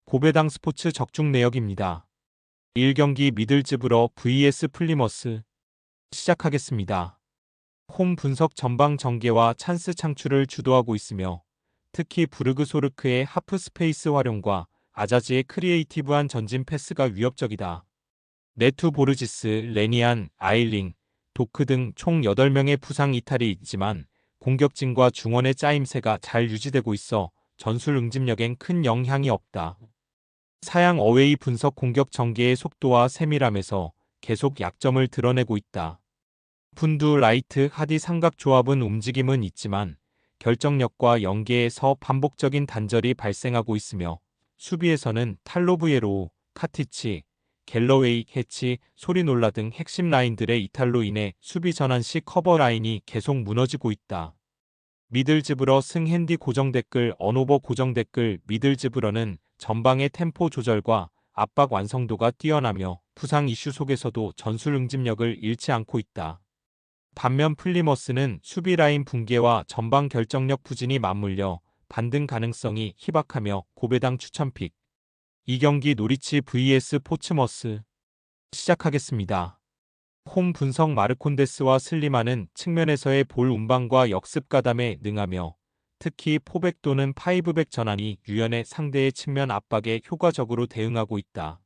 고배당 스포츠 적중 내역입니다. 1경기 미들즈브러 vs 플리머스 시작하겠습니다. 홈 분석 전방 전개와 찬스 창출을 주도하고 있으며 특히 부르그소르크의 하프 스페이스 활용과 아자지의 크리에이티브한 전진 패스가 위협적이다. 네투 보르지스, 레니안, 아일링, 도크 등 총 8명의 부상 이탈이 있지만 공격진과 중원의 짜임새가 잘 유지되고 있어 전술 응집력엔 큰 영향이 없다. 사양 어웨이 분석 공격 전개의 속도와 세밀함에서 계속 약점을 드러내고 있다. 푼두 라이트 하디 삼각 조합은 움직임은 있지만 결정력과 연계에서 반복적인 단절이 발생하고 있으며 수비에서는 탈로브예로우, 카티치, 갤러웨이, 해치, 소리놀라 등 핵심 라인들의 이탈로 인해 수비 전환 시 커버 라인이 계속 무너지고 있다. 미들즈브러 승핸디 고정 댓글 언오버 고정 댓글 미들즈브러는 전방의 템포 조절과 압박 완성도가 뛰어나며 부상 이슈 속에서도 전술 응집력을 잃지 않고 있다. 반면 플리머스는 수비 라인 붕괴와 전방 결정력 부진이 맞물려 반등 가능성이 희박하며 고배당 추천픽. 2경기 노리치 vs 포츠머스 시작하겠습니다. 홈 분석 마르콘데스와 슬리만은 측면에서의 볼 운반과 역습 가담에 능하며 특히 포백 또는 파이브백 전환이 유연해 상대의 측면 압박에 효과적으로 대응하고 있다.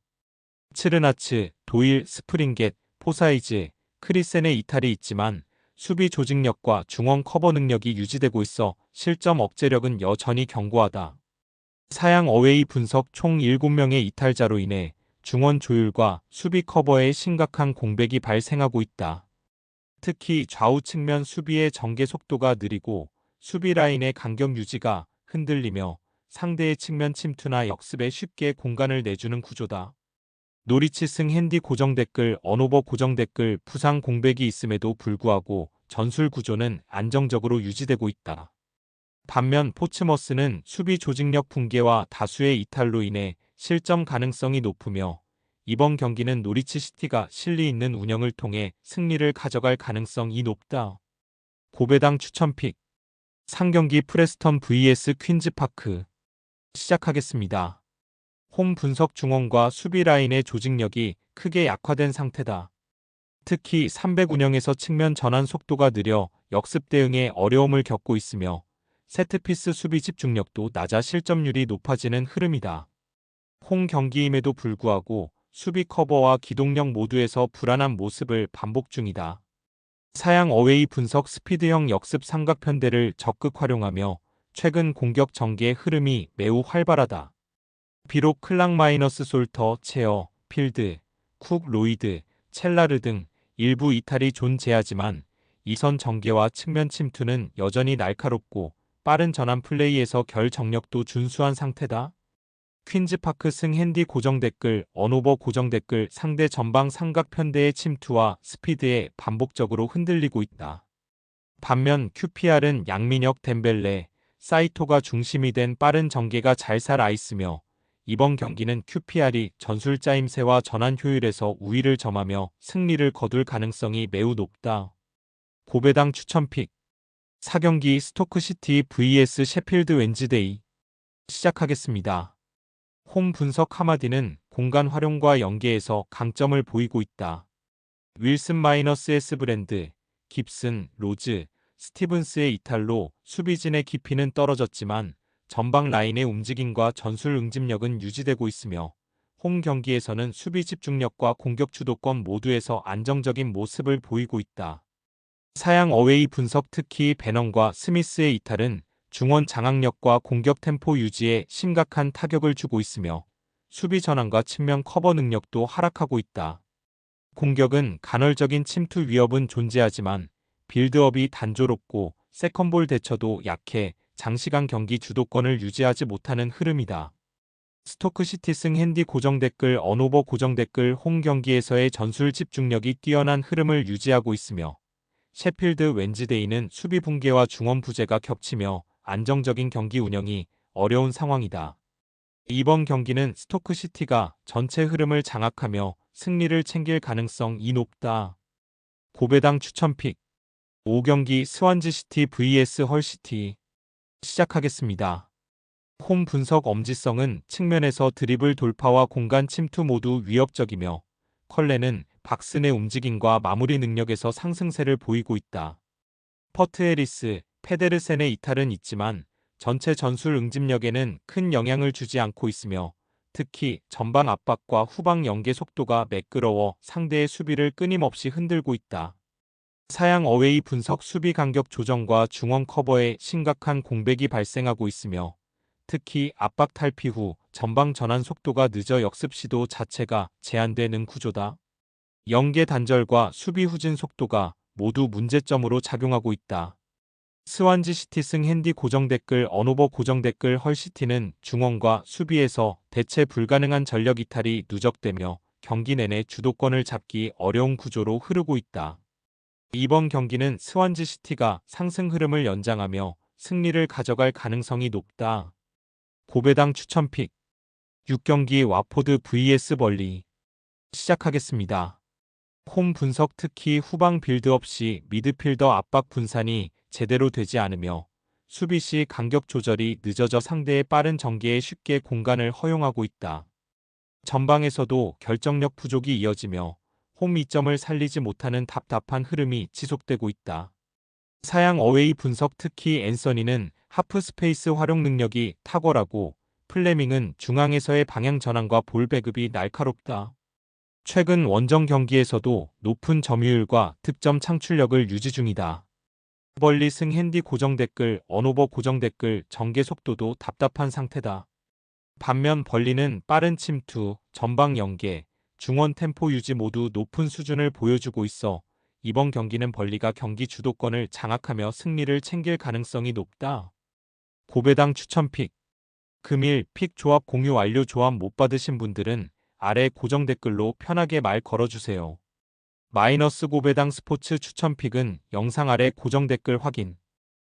츠르나츠, 도일, 스프링겟, 포사이즈, 크리센의 이탈이 있지만 수비 조직력과 중원 커버 능력이 유지되고 있어 실점 억제력은 여전히 견고하다. 사양 어웨이 분석 총 7명의 이탈자로 인해 중원 조율과 수비 커버에 심각한 공백이 발생하고 있다. 특히 좌우 측면 수비의 전개 속도가 느리고 수비 라인의 간격 유지가 흔들리며 상대의 측면 침투나 역습에 쉽게 공간을 내주는 구조다. 노리치 승핸디 고정 댓글 언오버 고정 댓글 부상 공백이 있음에도 불구하고 전술 구조는 안정적으로 유지되고 있다. 반면 포츠머스는 수비 조직력 붕괴와 다수의 이탈로 인해 실점 가능성이 높으며 이번 경기는 노리치 시티가 실리 있는 운영을 통해 승리를 가져갈 가능성이 높다. 고배당 추천픽 3경기 프레스턴 vs 퀸즈파크 시작하겠습니다. 홈 분석 중원과 수비 라인의 조직력이 크게 약화된 상태다. 특히 300 운영에서 측면 전환 속도가 느려 역습 대응에 어려움을 겪고 있으며 세트피스 수비 집중력도 낮아 실점률이 높아지는 흐름이다. 홈 경기임에도 불구하고 수비 커버와 기동력 모두에서 불안한 모습을 반복 중이다. 사양 어웨이 분석 스피드형 역습 삼각 편대를 적극 활용하며 최근 공격 전개의 흐름이 매우 활발하다. 비록 클락 마이너스 솔터, 체어, 필드, 쿡 로이드, 첼라르 등 일부 이탈이 존재하지만 이선 전개와 측면 침투는 여전히 날카롭고 빠른 전환 플레이에서 결정력도 준수한 상태다. 퀸즈파크 승핸디 고정 댓글 언오버 고정 댓글 상대 전방 삼각 편대의 침투와 스피드에 반복적으로 흔들리고 있다. 반면 QPR은 양민혁 덴벨레, 사이토가 중심이 된 빠른 전개가 잘 살아 있으며 이번 경기는 QPR이 전술 짜임새와 전환 효율에서 우위를 점하며 승리를 거둘 가능성이 매우 높다. 고배당 추천픽 4경기 스토크시티 vs 셰필드 웬즈데이 시작하겠습니다. 홈 분석 하마디는 공간 활용과 연계에서 강점을 보이고 있다. 윌슨 -S 브랜드, 깁슨, 로즈, 스티븐스의 이탈로 수비진의 깊이는 떨어졌지만 전방 라인의 움직임과 전술 응집력은 유지되고 있으며 홈 경기에서는 수비 집중력과 공격 주도권 모두에서 안정적인 모습을 보이고 있다. 사양 어웨이 분석 특히 베넌과 스미스의 이탈은 중원 장악력과 공격 템포 유지에 심각한 타격을 주고 있으며 수비 전환과 측면 커버 능력도 하락하고 있다. 공격은 간헐적인 침투 위협은 존재하지만 빌드업이 단조롭고 세컨볼 대처도 약해 장시간 경기 주도권을 유지하지 못하는 흐름이다. 스토크시티 승핸디 고정 댓글 언오버 고정 댓글 홈 경기에서의 전술 집중력이 뛰어난 흐름을 유지하고 있으며 셰필드 웬즈데이는 수비 붕괴와 중원 부재가 겹치며 안정적인 경기 운영이 어려운 상황이다. 이번 경기는 스토크시티가 전체 흐름을 장악하며 승리를 챙길 가능성이 높다. 고배당 추천픽 5경기 스완지시티 vs 헐시티 시작하겠습니다. 홈 분석 엄지성은 측면에서 드리블 돌파와 공간 침투 모두 위협적이며 컬레는 박스의 움직임과 마무리 능력에서 상승세를 보이고 있다. 퍼트 해리스, 페데르센의 이탈은 있지만 전체 전술 응집력에는 큰 영향을 주지 않고 있으며 특히 전방 압박과 후방 연계 속도가 매끄러워 상대의 수비를 끊임없이 흔들고 있다. 사양 어웨이 분석 수비 간격 조정과 중원 커버에 심각한 공백이 발생하고 있으며 특히 압박 탈피 후 전방 전환 속도가 늦어 역습 시도 자체가 제한되는 구조다. 연계 단절과 수비 후진 속도가 모두 문제점으로 작용하고 있다. 스완지 시티 승 핸디 고정 댓글 언오버 고정 댓글 헐시티는 중원과 수비에서 대체 불가능한 전력 이탈이 누적되며 경기 내내 주도권을 잡기 어려운 구조로 흐르고 있다. 이번 경기는 스완지 시티가 상승 흐름을 연장하며 승리를 가져갈 가능성이 높다. 고배당 추천픽 6경기 와포드 vs 벌리 시작하겠습니다. 홈 분석 특히 후방 빌드업 시 미드필더 압박 분산이 제대로 되지 않으며 수비 시 간격 조절이 늦어져 상대의 빠른 전개에 쉽게 공간을 허용하고 있다. 전방에서도 결정력 부족이 이어지며 홈 이점을 살리지 못하는 답답한 흐름이 지속되고 있다. 사양 어웨이 분석 특히 앤서니는 하프 스페이스 활용 능력이 탁월하고 플레밍은 중앙에서의 방향 전환과 볼 배급이 날카롭다. 최근 원정 경기에서도 높은 점유율과 득점 창출력을 유지 중이다. 벌리 승 핸디 고정 댓글 언오버 고정 댓글 전개 속도도 답답한 상태다. 반면 벌리는 빠른 침투, 전방 연계, 중원 템포 유지 모두 높은 수준을 보여주고 있어 이번 경기는 벌리가 경기 주도권을 장악하며 승리를 챙길 가능성이 높다. 고배당 추천픽 금일 픽 조합 공유 완료. 조합 못 받으신 분들은 아래 고정 댓글로 편하게 말 걸어주세요. 마이너스 고배당 스포츠 추천픽은 영상 아래 고정 댓글 확인.